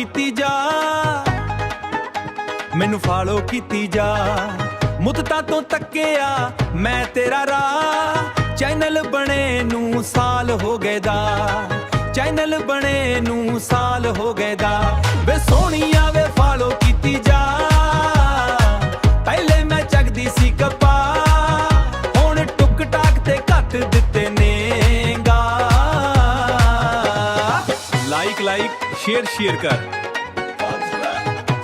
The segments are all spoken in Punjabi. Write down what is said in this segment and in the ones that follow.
ਕੀਤੀ ਜਾ, ਮੈਨੂੰ ਫਾਲੋ ਕੀਤੀ ਜਾ। ਮੁੱਦਤਾਂ ਤੋਂ ਤੱਕਿਆ ਮੈਂ ਤੇਰਾ ਰਾਹ, ਚੈਨਲ ਬਣੇ ਨੂੰ ਸਾਲ ਹੋ ਗਏ ਦਾ, ਚੈਨਲ ਬਣੇ ਨੂੰ ਸਾਲ ਹੋ ਗਏ ਦਾ। ਵੇ ਸੋਹਣੀਆ ਵੇ ਫਾਲੋ ਕੀਤੀ ਜਾ, ਪਹਿਲੇ ਮੈਂ ਚੱਕਦੀ ਸੀ ਕੱਪਾ, ਹੁਣ ਟੁੱਕ ਟਾਕ ਤੇ ਘੱਟ ਦਿੱਤੇ ਨੇ ਗਾ। ਲਾਈਕ ਸ਼ੇਅਰ ਕਰ,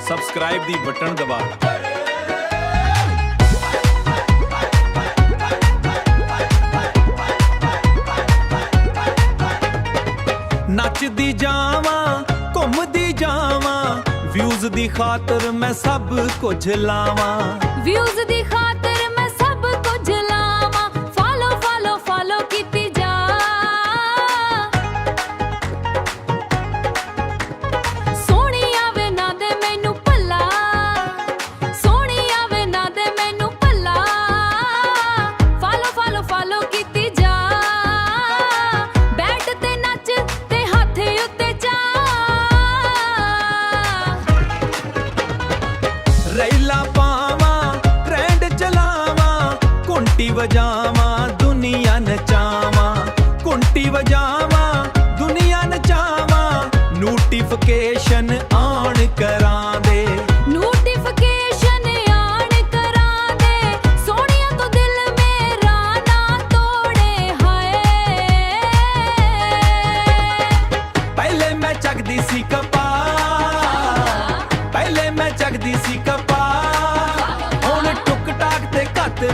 ਸਬਸਕ੍ਰਾਈਬ ਦੀ ਬਟਨ ਦਬਾ। ਨੱਚਦੀ ਜਾਵਾਂ ਘੁੰਮਦੀ ਜਾਵਾਂ, ਵਿਊਜ਼ ਦੀ ਖਾਤਰ ਮੈਂ ਸਭ ਕੁਝ ਲਾਵਾਂ, ਵਿਊਜ਼ ਦੀ ਖਾਤਰ ਮੈਂ ਸਭ ਕੁਝ ਲਾਵਾਂ। ਫਾਲੋ ਫਾਲੋ ਫਾਲੋ ਕੀਤੀ ਜਾ, ਸੋਹਣੀ ਆਵੇ ਨਾ ਦੇ ਮੈਨੂੰ ਭੱਲਾ, ਸੋਹਣੀ ਆਵੇ ਨਾ ਦੇ ਮੈਨੂੰ ਭੱਲਾ। ਫਾਲੋ ਫਾਲੋ ਫਾਲੋ ਕੀਤੀ ਜਾ, ਬੈਠ ਤੇ ਨੱਚ ਤੇ ਹੱਥ ਉੱਤੇ ਚਾ। ਰੈਲਾ ਪਾਵਾਂ ਟ੍ਰੈਂਡ ਚਲਾਵਾਂ, ਘੁੰਟੀ ਵਜਾਵਾਂ ਦੁਨੀਆ ਨਚਾਵਾਂ, ਘੁੰਟੀ ਵਜਾਵਾਂ ਦੁਨੀਆ ਨਚਾਵਾਂ। ਨੋਟੀਫਿਕੇਸ਼ਨ ਆਨ ਕਰਾਂ ਦੇ, ਨੋਟੀਫਿਕੇਸ਼ਨ ਆਨ ਕਰਾਂ ਦੇ, ਸੋਹਣਿਆ ਤੋਂ ਦਿਲ ਮੇਰਾ ਨਾ ਤੋੜੇ ਹਾਏ। ਪਹਿਲੇ ਮੈਂ ਚੱਕਦੀ ਸੀ ਕੱਪਾ, ਪਹਿਲੇ ਮੈਂ ਚੱਕਦੀ ਸੀ ਕੱਪਾ, ਹੁਣ ਟੁੱਕ ਟਾਕ ਤੇ ਘੱਟ